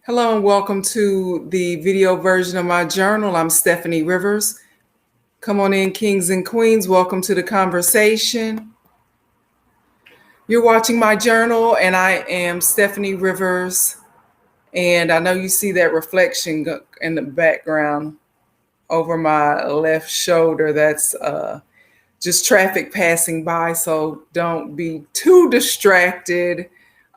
Hello and welcome to the video version of my journal. I'm Steffanie Rivers. Come on in, kings and queens. Welcome to the conversation. You're watching my journal, and I am Steffanie Rivers. And I know you see that reflection in the background over my left shoulder. That's just traffic passing by, so don't be too distracted.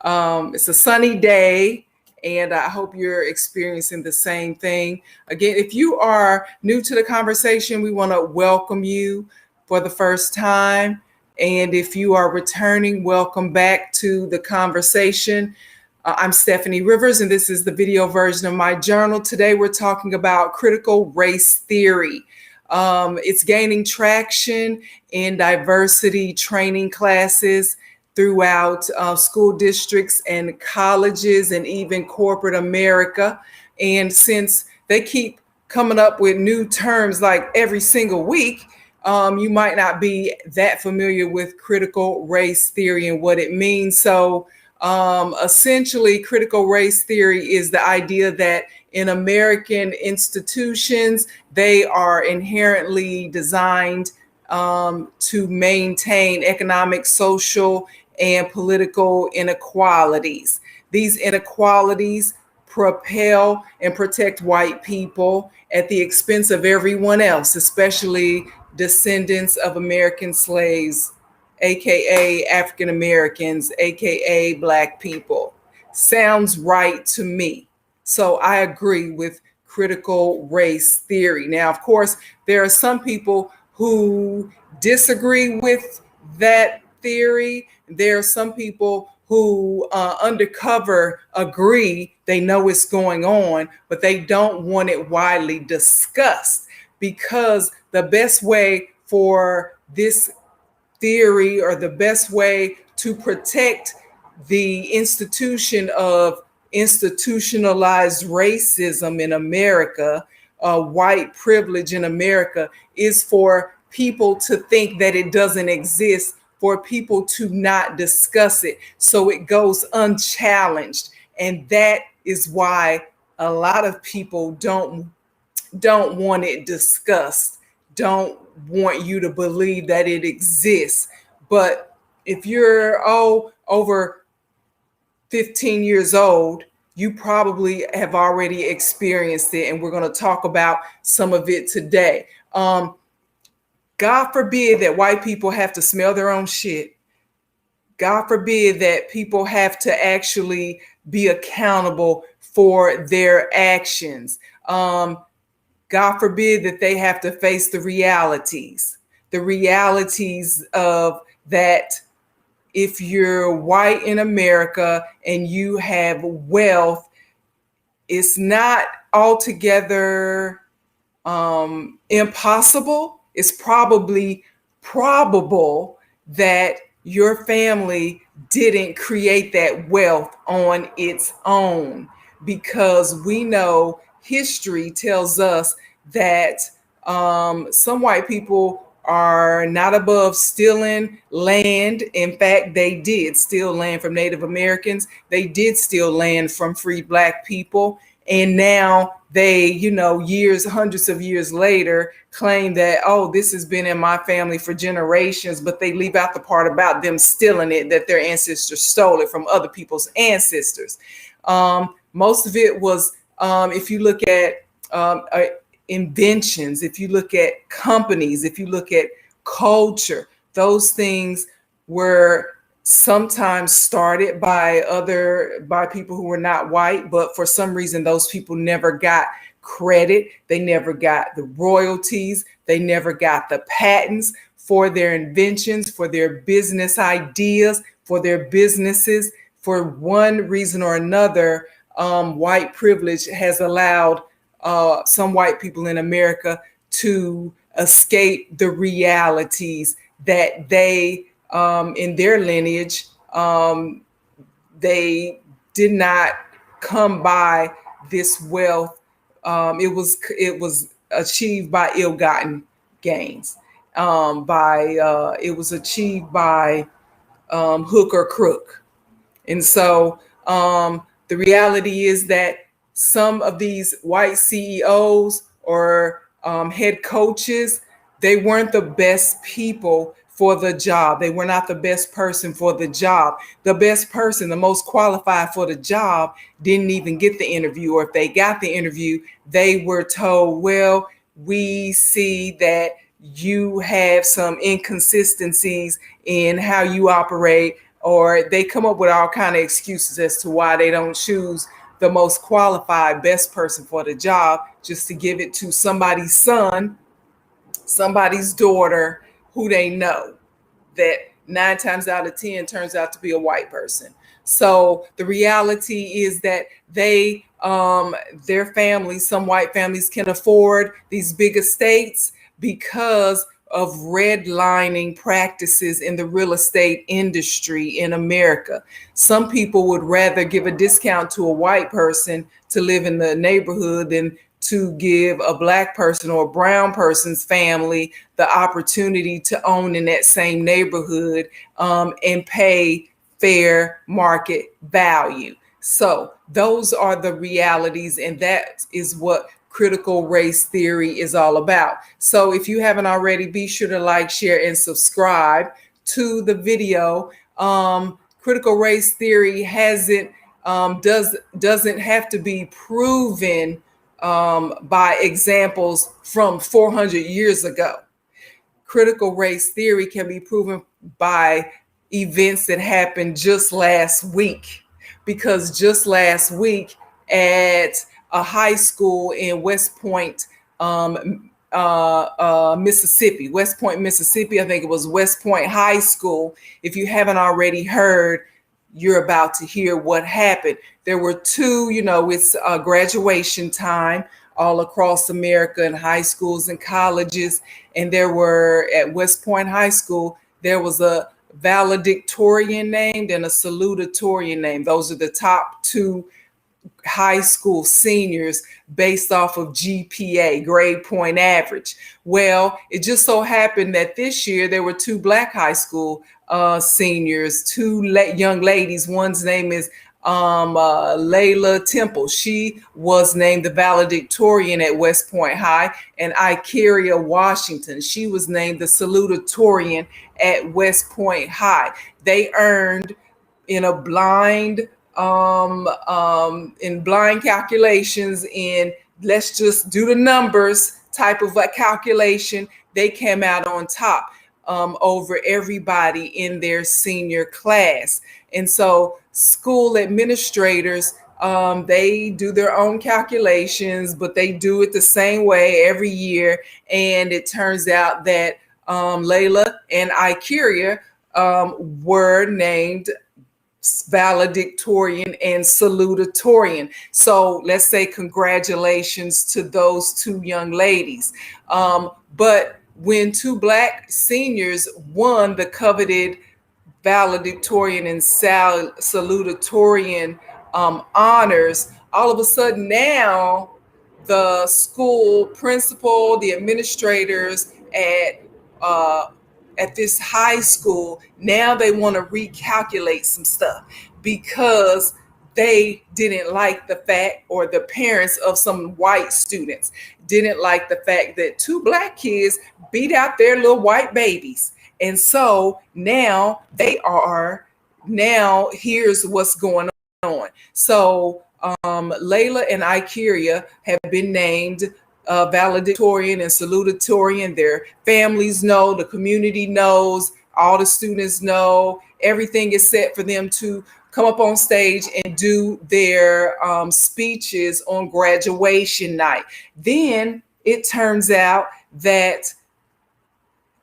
It's a sunny day, and I hope you're experiencing the same thing. Again, if you are new to the conversation, we want to welcome you for the first time. And if you are returning, welcome back to the conversation. I'm Steffanie Rivers, and this is the video version of my journal. Today, we're talking about critical race theory. It's gaining traction in diversity training classes throughout school districts and colleges and even corporate America. And since they keep coming up with new terms like every single week, you might not be that familiar with critical race theory and what it means. So essentially, critical race theory is the idea that in American institutions, they are inherently designed to maintain economic, social, and political inequalities. These inequalities propel and protect white people at the expense of everyone else, especially descendants of American slaves, AKA African Americans, AKA Black people. Sounds right to me. So I agree with critical race theory. Now, of course, there are some people who disagree with that theory. There are some people who undercover agree, they know it's going on, but they don't want it widely discussed, because the best way for this theory, or the best way to protect the institution of institutionalized racism in America, white privilege in America, is for people to think that it doesn't exist, for people to not discuss it, so it goes unchallenged. And that is why a lot of people don't want it discussed, don't want you to believe that it exists. But if you're over 15 years old, you probably have already experienced it, and we're going to talk about some of it today. God forbid that white people have to smell their own shit. God forbid that people have to actually be accountable for their actions. God forbid that they have to face the realities of that. If you're white in America and you have wealth, it's not altogether impossible. It's probably probable that your family didn't create that wealth on its own, because we know history tells us that some white people are not above stealing land. In fact, they did steal land from Native Americans. They did steal land from free Black people. And now they, hundreds of years later, claim that, oh, this has been in my family for generations, but they leave out the part about them stealing it, that their ancestors stole it from other people's ancestors. Most of it was, if you look at inventions, if you look at companies, if you look at culture, those things were sometimes started by people who were not white, but for some reason those people never got credit. They never got the royalties. They never got the patents for their inventions, for their business ideas, for their businesses. For one reason or another, white privilege has allowed some white people in America to escape the realities that they, in their lineage, they did not come by this wealth. It was achieved by ill-gotten gains. It was achieved by hook or crook. And so the reality is that some of these white CEOs or head coaches, they weren't the best people for the job. They were not the best person for the job. The best person, the most qualified for the job, didn't even get the interview. Or if they got the interview, they were told, well, we see that you have some inconsistencies in how you operate, or they come up with all kind of excuses as to why they don't choose the most qualified, best person for the job, just to give it to somebody's son, somebody's daughter, who they know that 9 times out of 10 turns out to be a white person. So the reality is that their families, some white families, can afford these big estates because of redlining practices in the real estate industry in America. Some people would rather give a discount to a white person to live in the neighborhood than to give a black person or a brown person's family the opportunity to own in that same neighborhood and pay fair market value. So those are the realities, and that is what critical race theory is all about. So if you haven't already, be sure to like, share, and subscribe to the video. Critical race theory doesn't have to be proven by examples from 400 years ago. Critical race theory can be proven by events that happened just last week, because just last week at a high school in West Point, Mississippi, I think it was West Point High School. If you haven't already heard, you're about to hear what happened. There were two, it's graduation time all across America in high schools and colleges. And there were, at West Point High School, there was a valedictorian named and a salutatorian named. Those are the top two high school seniors based off of GPA, grade point average. Well, it just so happened that this year there were two black high school seniors, two young ladies. One's name is Layla Temple. She was named the valedictorian at West Point High, and Ikeria Washington. She was named the salutatorian at West Point High. They earned in blind calculations, in let's just do the numbers type of a calculation, they came out on top over everybody in their senior class. And so school administrators, they do their own calculations, but they do it the same way every year. And it turns out that Layla and Ikeria were named valedictorian and salutatorian. So let's say congratulations to those two young ladies. But when two black seniors won the coveted valedictorian and salutatorian honors, all of a sudden now the school principal, the administrators at this high school, now they want to recalculate some stuff because they didn't like the fact, or the parents of some white students didn't like the fact that two black kids beat out their little white babies. And so now here's what's going on. So Layla and Ikeria have been named valedictorian and salutatorian. Their families know, the community knows, all the students know. Everything is set for them to come up on stage and do their speeches on graduation night. Then it turns out that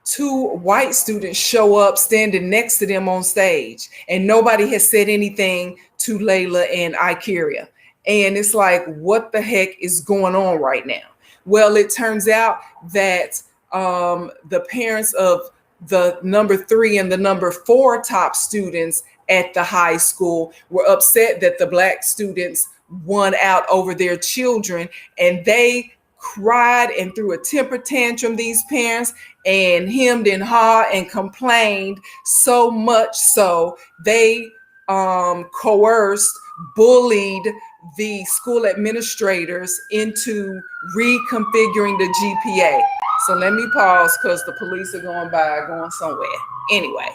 two white students show up standing next to them on stage, and nobody has said anything to Layla and Ikeria. And it's like, what the heck is going on right now? Well, it turns out that the parents of the number 3 and the number 4 top students at the high school were upset that the black students won out over their children, and they cried and threw a temper tantrum, these parents, and hemmed and hawed and complained so much so they coerced, bullied the school administrators into reconfiguring the GPA. So let me pause because the police are going somewhere. Anyway,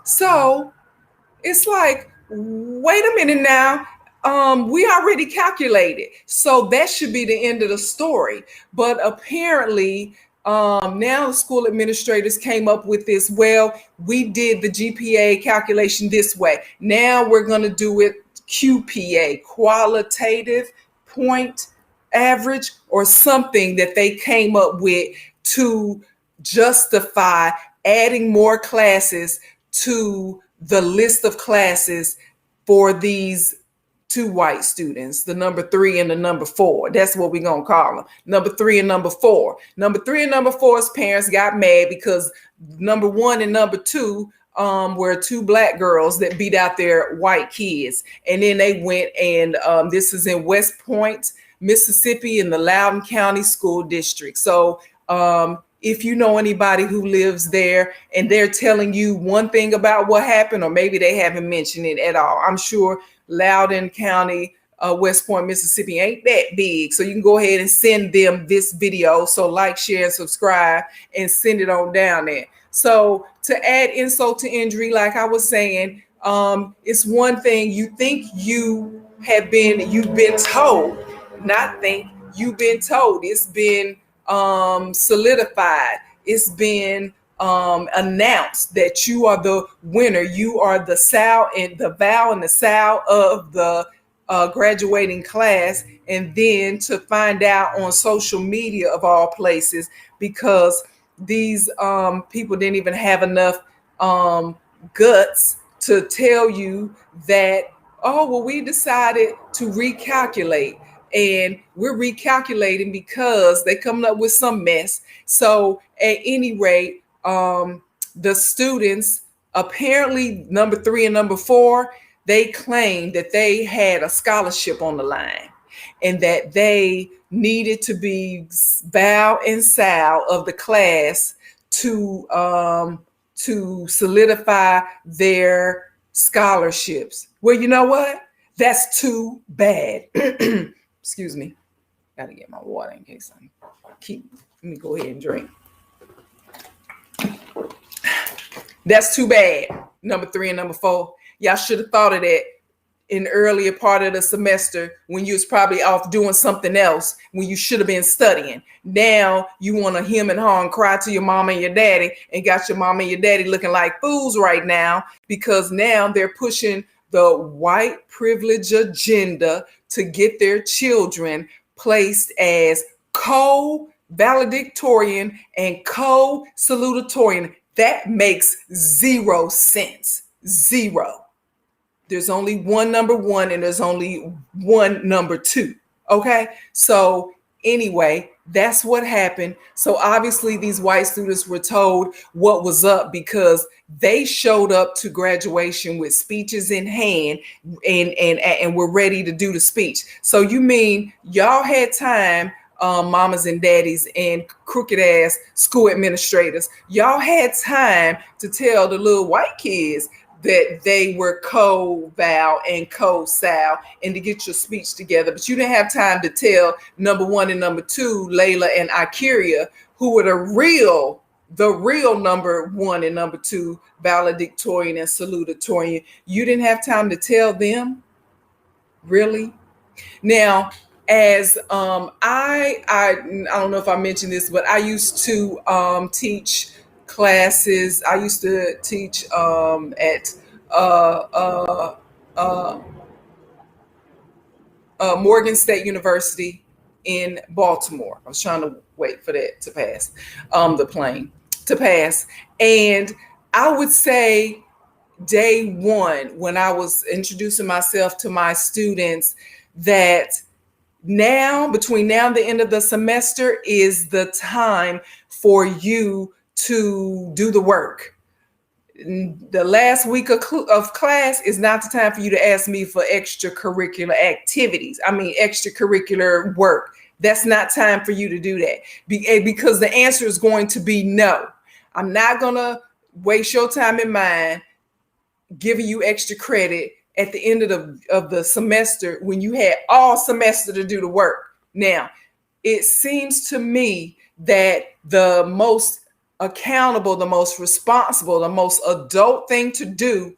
so it's like, wait a minute now. We already calculated. So that should be the end of the story. But apparently, now the school administrators came up with this. Well, we did the GPA calculation this way. Now we're going to do it QPA, qualitative point average, or something that they came up with to justify adding more classes to the list of classes for these two white students, the number 3 and the number 4. That's what we're going to call them. Number 3 and number 4. Number 3 and number 4's parents got mad because number 1 and number 2 were two black girls that beat out their white kids. And then they went and this is in West Point, Mississippi, in the Loudoun County School District. So if you know anybody who lives there and they're telling you one thing about what happened, or maybe they haven't mentioned it at all, I'm sure Loudoun County, West Point, Mississippi ain't that big. So you can go ahead and send them this video. So like, share, and subscribe, and send it on down there. So to add insult to injury, like I was saying, it's one thing you think you've been told, not think, you've been told. It's been solidified. It's been announced that you are the winner. You are the Sal and the Val and the Sal of the graduating class. And then to find out on social media, of all places, because these people didn't even have enough guts to tell you that, oh, well, we decided to recalculate. And we're recalculating because they're coming up with some mess. So at any rate, the students, apparently number 3 and number 4, they claimed that they had a scholarship on the line and that they needed to be Val and Sal of the class to solidify their scholarships. Well, you know what? That's too bad. Excuse me. Gotta get my water in case let me go ahead and drink. That's too bad. Number 3 and number 4. Y'all should have thought of that in the earlier part of the semester when you was probably off doing something else, when you should have been studying. Now you want to hem and haw and cry to your mama and your daddy, and got your mama and your daddy looking like fools right now, because now they're pushing the white privilege agenda to get their children placed as co-valedictorian and co-salutatorian. That makes 0 sense. 0. There's only one number 1 and there's only one number 2. Okay. So anyway, that's what happened. So obviously these white students were told what was up because they showed up to graduation with speeches in hand and were ready to do the speech. So you mean y'all had time, mamas and daddies and crooked ass school administrators, y'all had time to tell the little white kids that they were co-Val and co-Sal and to get your speech together. But you didn't have time to tell number 1 and number 2, Layla and Ikeria, who were the real number 1 and number 2, valedictorian and salutatorian. You didn't have time to tell them? Really? Now, as I don't know if I mentioned this, but I used to teach classes. I used to teach at Morgan State University in Baltimore. I was trying to wait for that to pass, the plane to pass. And I would say day 1, when I was introducing myself to my students, that now, between now and the end of the semester, is the time for you to do the work. The last week of class is not the time for you to ask me for extracurricular activities. I mean, extracurricular work. That's not time for you to do that, because the answer is going to be no. I'm not going to waste your time and mine giving you extra credit at the end of the semester when you had all semester to do the work. Now, it seems to me that the most accountable, the most responsible, the most adult thing to do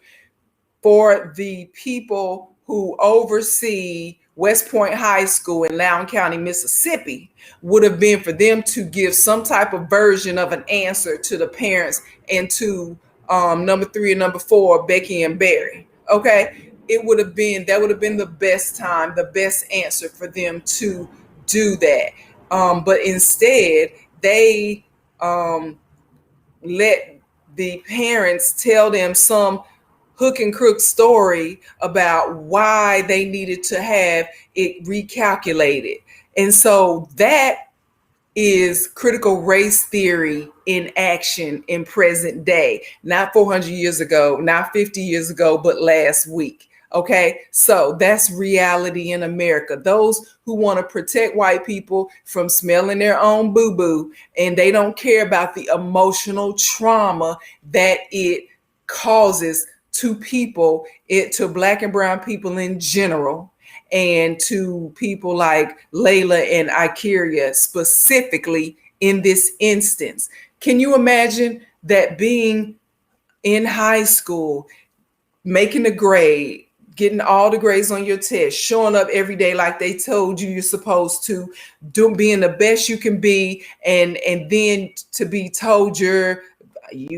for the people who oversee West Point High School in Loudoun County, Mississippi, would have been for them to give some type of version of an answer to the parents and to number 3 and number 4, Becky and Barry. Okay, that would have been the best time, the best answer for them to do that. But instead, they let the parents tell them some hook and crook story about why they needed to have it recalculated. And so that is critical race theory in action in present day, not 400 years ago, not 50 years ago, but last week. Okay, so that's reality in America. Those who want to protect white people from smelling their own boo-boo, and they don't care about the emotional trauma that it causes to people, to Black and brown people in general, and to people like Layla and Ikeria specifically in this instance. Can you imagine that being in high school, making a grade, getting all the grades on your test, showing up every day like they told you you're supposed to, being the best you can be, and then to be told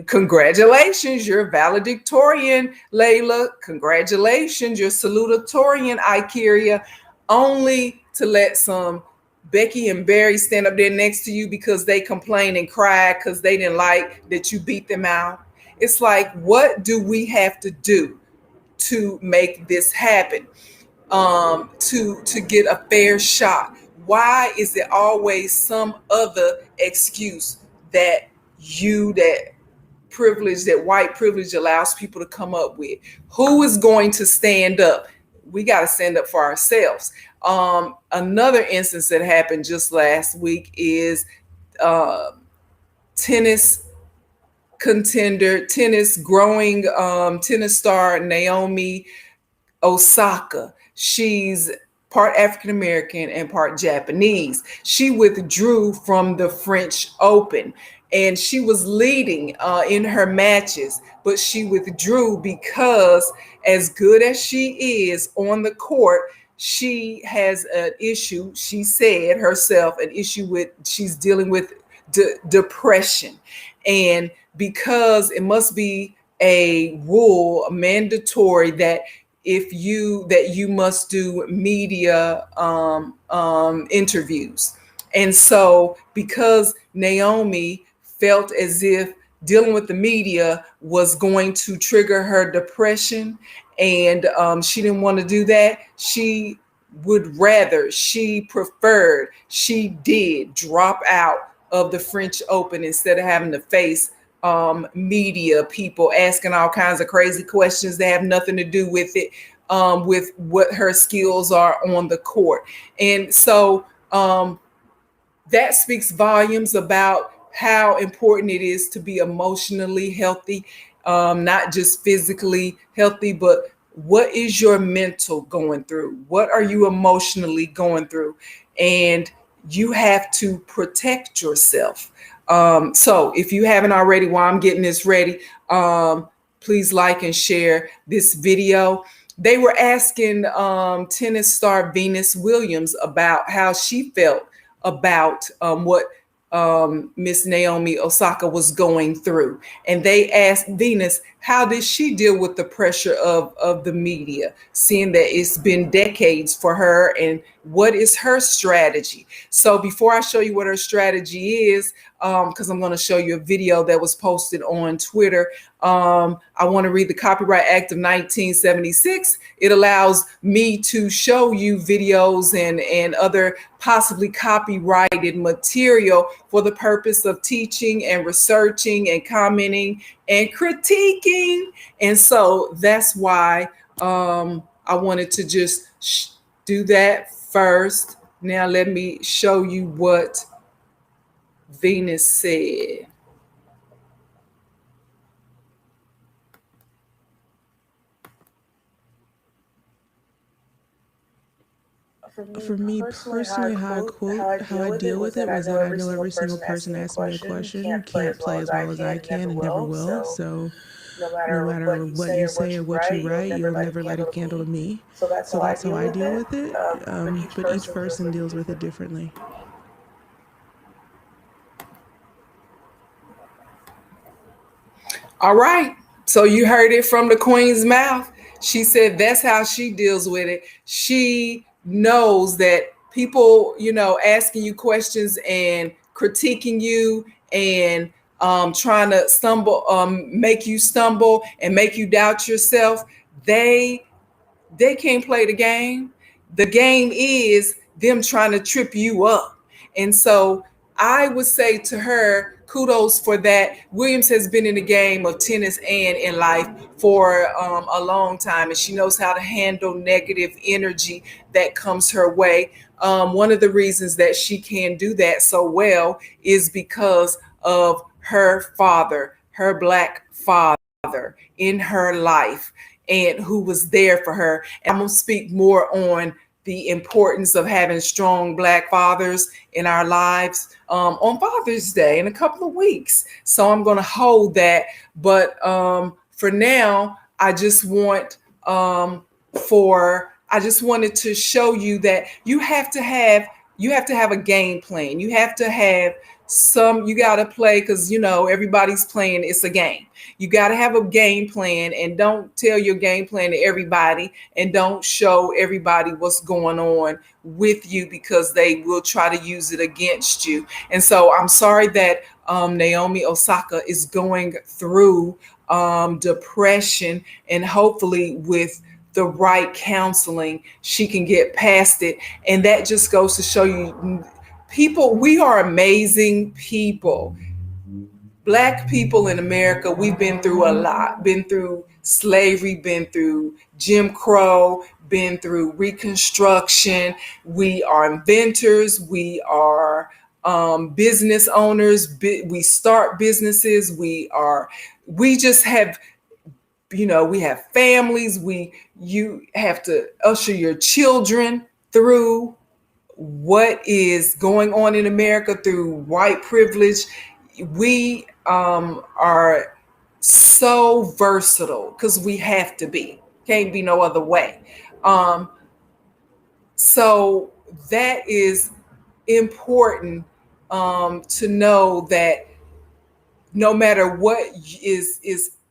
congratulations, you're valedictorian, Layla. Congratulations, you're salutatorian, Ikeria, only to let some Becky and Barry stand up there next to you because they complained and cried because they didn't like that you beat them out. It's like, what do we have to do to make this happen? To get a fair shot? Why is it always some other excuse that white privilege allows people to come up with? Who is going to stand up? We got to stand up for ourselves. Another instance that happened just last week is tennis growing tennis star Naomi Osaka. She's part African American and part Japanese. She withdrew from the French Open, and she was leading in her matches, but she withdrew because, as good as she is on the court, she has an issue. She said herself, an issue with, she's dealing with depression. And because it must be a rule, mandatory, that you must do media interviews. And so because Naomi felt as if dealing with the media was going to trigger her depression, and she didn't want to do that, she did drop out of the French Open instead of having to face media people asking all kinds of crazy questions that have nothing to do with it, with what her skills are on the court. And so that speaks volumes about how important it is to be emotionally healthy, not just physically healthy, but what is your mental going through? What are you emotionally going through? And you have to protect yourself. So if you haven't already, while I'm getting this ready, please like and share this video. They were asking tennis star Venus Williams about how she felt about what Miss Naomi Osaka was going through. And they asked Venus, how did she deal with the pressure of the media, seeing that it's been decades for her, and what is her strategy? So before I show you what her strategy is, because I'm going to show you a video that was posted on Twitter, I want to read the Copyright Act of 1976. It allows me to show you videos and other possibly copyrighted material for the purpose of teaching and researching and commenting and critiquing. And so that's why I wanted to just do that first. Now let me show you what Venus said. For me personally, how I deal with it was that I know every single person asking me a question can't play as well as I can and never will. So no matter what you say or what you write, you'll never let it handle me. So that's how I deal with it. But each person deals with it differently. All right. So you heard it from the queen's mouth. She said that's how she deals with it. She knows that people, asking you questions and critiquing you and trying to make you stumble and make you doubt yourself. They can't play the game. The game is them trying to trip you up. And so I would say to her, kudos for that. Williams has been in the game of tennis and in life for a long time, and she knows how to handle negative energy that comes her way. One of the reasons that she can do that so well is because of her father, her Black father in her life and who was there for her. And I'm going to speak more on the importance of having strong Black fathers in our lives on Father's Day in a couple of weeks. So I'm going to hold that. But for now, I just wanted to show you that you have to have a game plan. You have to have you got to play because everybody's playing. It's a game. You got to have a game plan, and don't tell your game plan to everybody, and don't show everybody what's going on with you because they will try to use it against you. And so I'm sorry that Naomi Osaka is going through depression, and hopefully with the right counseling, she can get past it. And that just goes to show you, people, we are amazing people. Black people in America, we've been through a lot, been through slavery, been through Jim Crow, been through Reconstruction. We are inventors, we are business owners, we start businesses, we just have, we have families, you have to usher your children through what is going on in America through white privilege. We are so versatile because we have to be. Can't be no other way. Um, so that is important to know that no matter what is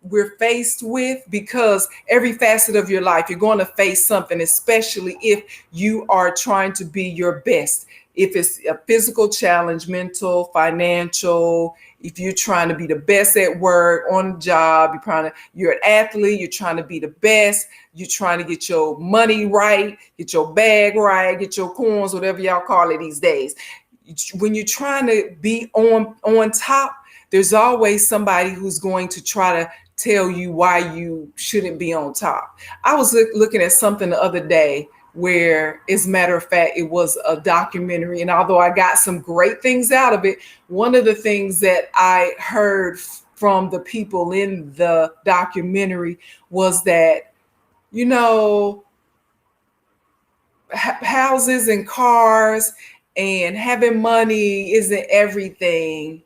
we're faced with, because every facet of your life you're going to face something, especially if you are trying to be your best. If it's a physical challenge, mental, financial, if you're trying to be the best at work, on the job, you're an athlete, you're trying to be the best, you're trying to get your money right, get your bag right, get your coins, whatever y'all call it these days. When you're trying to be on top, there's always somebody who's going to try to tell you why you shouldn't be on top. I was looking at something the other day where, as a matter of fact, it was a documentary. And although I got some great things out of it, one of the things that I heard from the people in the documentary was that, houses and cars and having money isn't everything.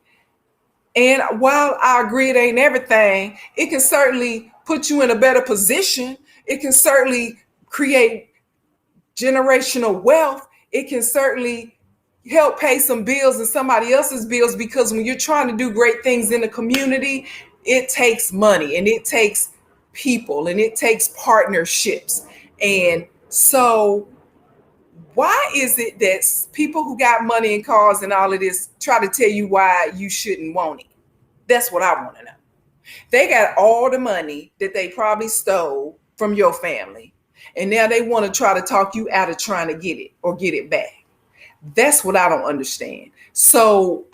And while I agree it ain't everything, it can certainly put you in a better position. It can certainly create generational wealth. It can certainly help pay some bills and somebody else's bills, because when you're trying to do great things in the community, it takes money and it takes people and it takes partnerships. And so why is it that people who got money and cars and all of this try to tell you why you shouldn't want it? That's what I want to know. They got all the money that they probably stole from your family, and now they want to try to talk you out of trying to get it or get it back. That's what I don't understand. So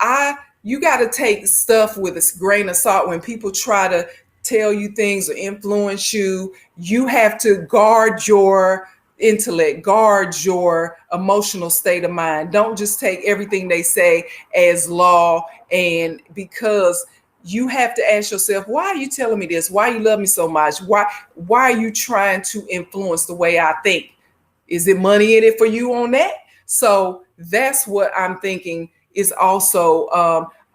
you got to take stuff with a grain of salt when people try to tell you things or influence you. You have to guard your intellect, guard your emotional state of mind. Don't just take everything they say as law. And because you have to ask yourself, why are you telling me this? Why you love me so much? Why are you trying to influence the way I think? Is it money in it for you on that? So that's what I'm thinking is also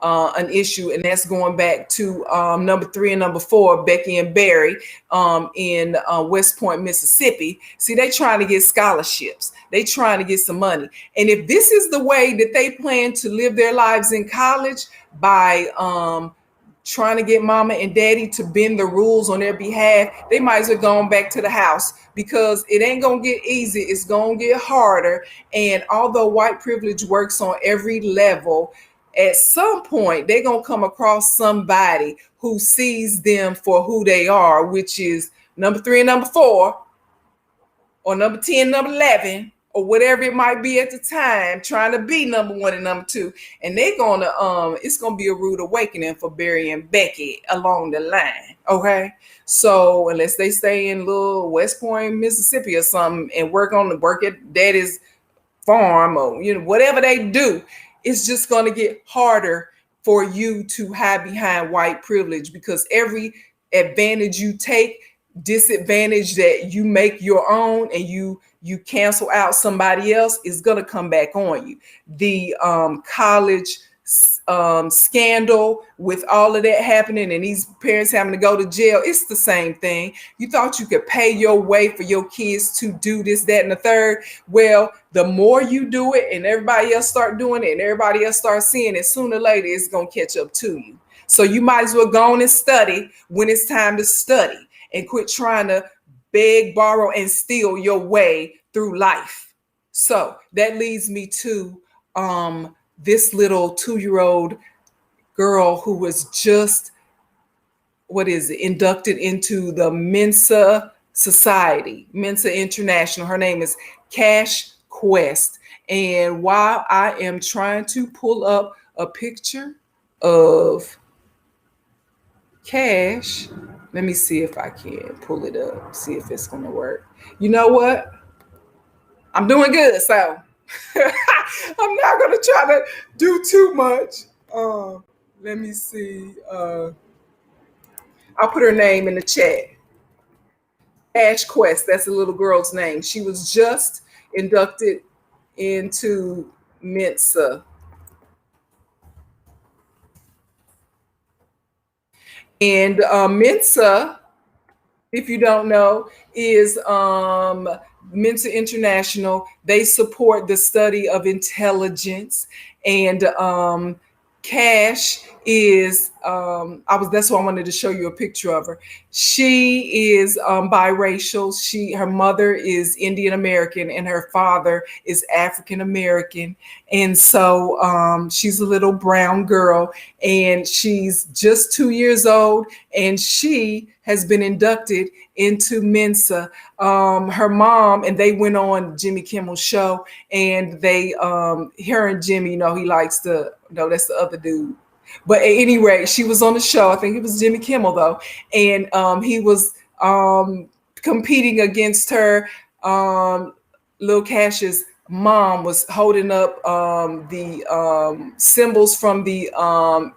an issue, and that's going back to number 3 and number 4, Becky and Barry in West Point, Mississippi. See, they trying to get scholarships. They trying to get some money. And if this is the way that they plan to live their lives in college, by trying to get mama and daddy to bend the rules on their behalf, they might as well go on back to the house, because it ain't gonna get easy. It's gonna get harder. And although white privilege works on every level, at some point they're gonna come across somebody who sees them for who they are, which is number 3 and number 4, or number 10, number 11, or whatever it might be at the time, trying to be number 1 and number 2. And they're gonna it's gonna be a rude awakening for Barry and Becky along the line. Okay. So unless they stay in little West Point, Mississippi or something, and work at daddy's farm, or whatever they do, it's just gonna get harder for you to hide behind white privilege, because every advantage you take, disadvantage that you make your own, and you cancel out somebody else, is going to come back on you. The college scandal, with all of that happening and these parents having to go to jail, it's the same thing. You thought you could pay your way for your kids to do this, that, and the third. Well, the more you do it and everybody else start doing it and everybody else starts seeing it, sooner or later it's going to catch up to you. So you might as well go on and study when it's time to study, and quit trying to beg, borrow, and steal your way through life. So that leads me to this little 2-year-old girl who was just, inducted into the Mensa Society, Mensa International. Her name is Cash Quest. And while I am trying to pull up a picture of Cash, let me see if I can pull it up, see if it's going to work. You know what? I'm doing good, so I'm not going to try to do too much. Let me see. I'll put her name in the chat. Cash Quest, that's the little girl's name. She was just inducted into Mensa. And Mensa, if you don't know, is Mensa International. They support the study of intelligence, and Cash is that's why I wanted to show you a picture of her. She is biracial. Her mother is Indian American and her father is African American. And so she's a little brown girl, and she's just 2 years old, and she has been inducted into Mensa. Her mom, and they went on Jimmy Kimmel's show, and they her and Jimmy, he likes to, no, that's the other dude. But at any rate, she was on the show. I think it was Jimmy Kimmel though, and he was competing against her. Lil Cash's mom was holding up the symbols from the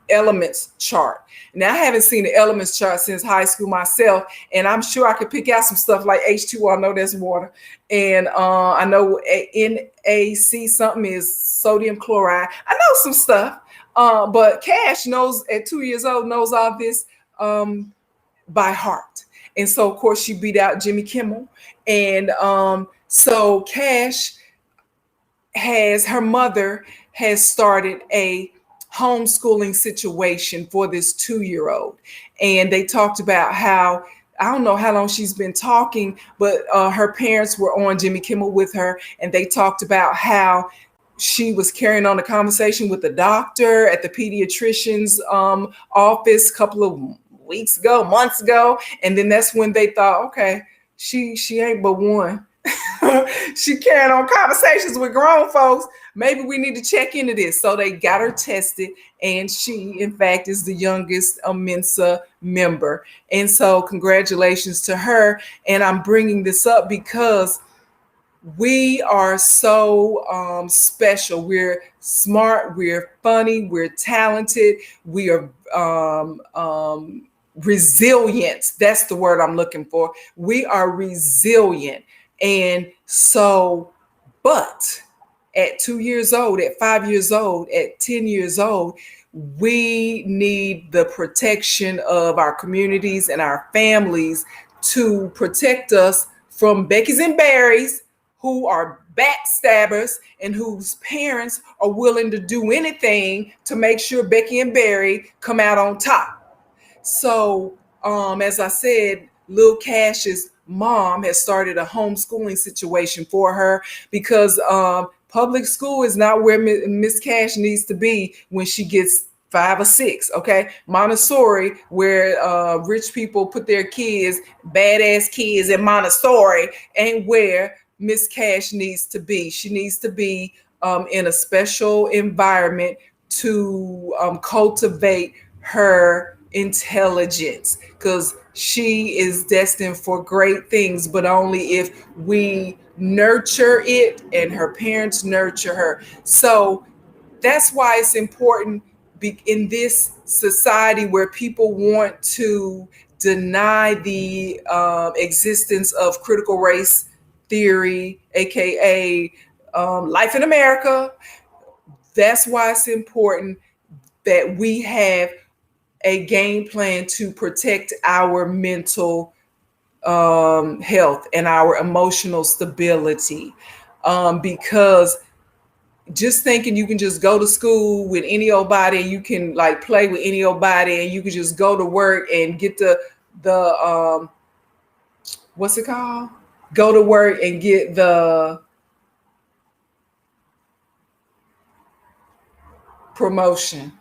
elements chart. Now, I haven't seen the elements chart since high school myself, and I'm sure I could pick out some stuff like H2O. I know that's water, and I know NaC something is sodium chloride. I know some stuff, but Cash knows at 2 years old, knows all this by heart. And so, of course, she beat out Jimmy Kimmel. And so Cash her mother has started a homeschooling situation for this 2-year-old. And they talked about how, I don't know how long she's been talking, but her parents were on Jimmy Kimmel with her, and they talked about how she was carrying on a conversation with the doctor at the pediatrician's office a couple of months ago. And then that's when they thought, okay, she ain't but one. She carrying on conversations with grown folks. Maybe we need to check into this. So they got her tested, and she, in fact, is the youngest Mensa member. And so congratulations to her. And I'm bringing this up because we are so special. We're smart, we're funny, we're talented, we are resilient. That's the word I'm looking for. We are resilient. And so, but at 2 years old, at 5 years old, at 10 years old, we need the protection of our communities and our families to protect us from Becky's and Barry's who are backstabbers and whose parents are willing to do anything to make sure Becky and Barry come out on top. So, as I said, Lil Cash's mom has started a homeschooling situation for her because public school is not where Miss Cash needs to be when she gets 5 or 6. Okay, Montessori, where rich people put their kids, badass kids in Montessori, ain't where Miss Cash needs to be. She needs to be in a special environment to cultivate her intelligence, because she is destined for great things, but only if we nurture it and her parents nurture her. So that's why it's important in this society where people want to deny the existence of critical race theory, aka life in America. That's why it's important that we have a game plan to protect our mental health and our emotional stability. Because just thinking you can just go to school with any old body and you can like play with any old body and you can just go to work and get the what's it called? Go to work and get the promotion.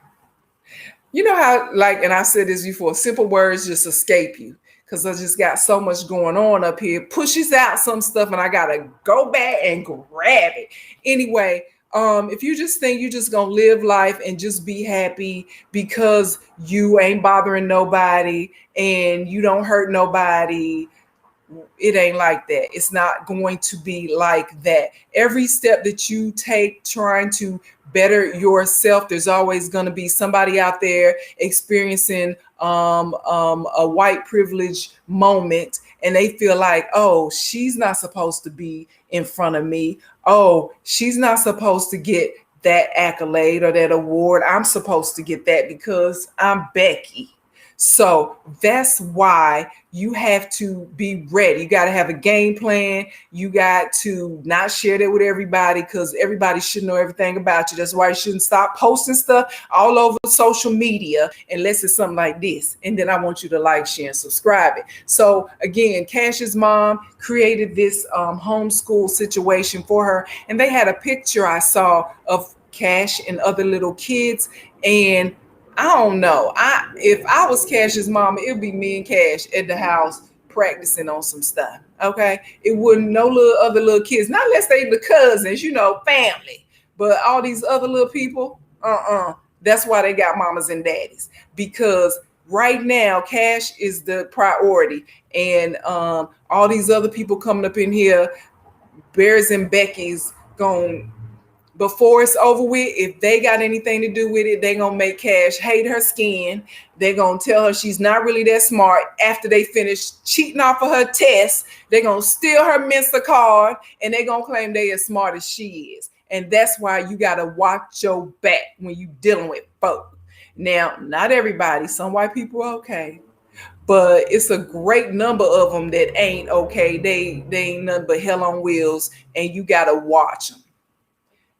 You know how, like, and I said this before, simple words just escape you because I just got so much going on up here. Pushes out some stuff and I gotta go back and grab it. Anyway, if you just think you're just gonna live life and just be happy because you ain't bothering nobody and you don't hurt nobody, it ain't like that. It's not going to be like that. Every step that you take trying to better yourself, there's always going to be somebody out there experiencing a white privilege moment, and they feel like, oh, she's not supposed to be in front of me. Oh, she's not supposed to get that accolade or that award. I'm supposed to get that because I'm Becky. So that's why you have to be ready. You got to have a game plan. You got to not share that with everybody because everybody should know everything about you. That's why you shouldn't stop posting stuff all over social media unless it's something like this. And then I want you to like, share, and subscribe it. So again, Cash's mom created this homeschool situation for her. And they had a picture I saw of Cash and other little kids. And I don't know. If I was Cash's mama, it would be me and Cash at the house practicing on some stuff. Okay. It wouldn't no other little kids, not unless they the cousins, family. But all these other little people, that's why they got mamas and daddies. Because right now, Cash is the priority. And all these other people coming up in here, Bears and Becky's going, before it's over with, if they got anything to do with it, they're going to make Cash hate her skin. They're going to tell her she's not really that smart. After they finish cheating off of her test, they're going to steal her Mensa card and they're going to claim they as smart as she is. And that's why you got to watch your back when you dealing with folk. Now, not everybody. Some white people are okay. But it's a great number of them that ain't okay. They ain't nothing but hell on wheels, and you got to watch them.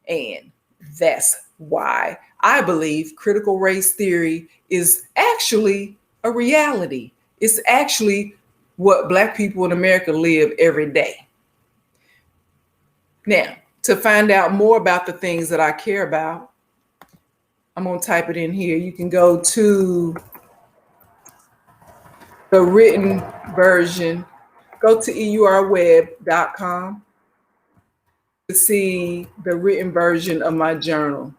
And that's why I believe critical race theory is actually a reality. It's actually what Black people in America live every day. Now, to find out more about the things that I care about, I'm going to type it in here. You can go to the written version. Go to eurweb.com to see the written version of my journal.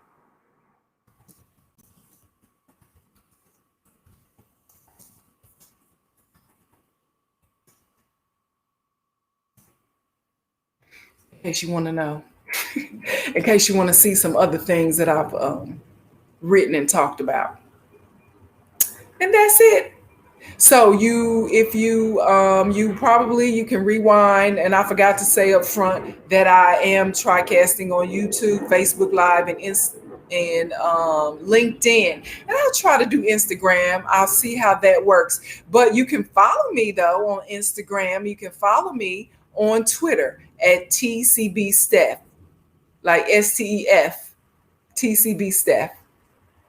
In case you want to know, in case you want to see some other things that I've written and talked about. And that's it. So if you can rewind, and I forgot to say up front that I am TriCasting on YouTube, Facebook Live, and LinkedIn, and I'll try to do Instagram. I'll see how that works. But you can follow me though on Instagram. You can follow me on Twitter at TCB Steph, like STEF, TCB Steph.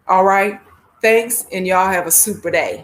All right. Thanks, and y'all have a super day.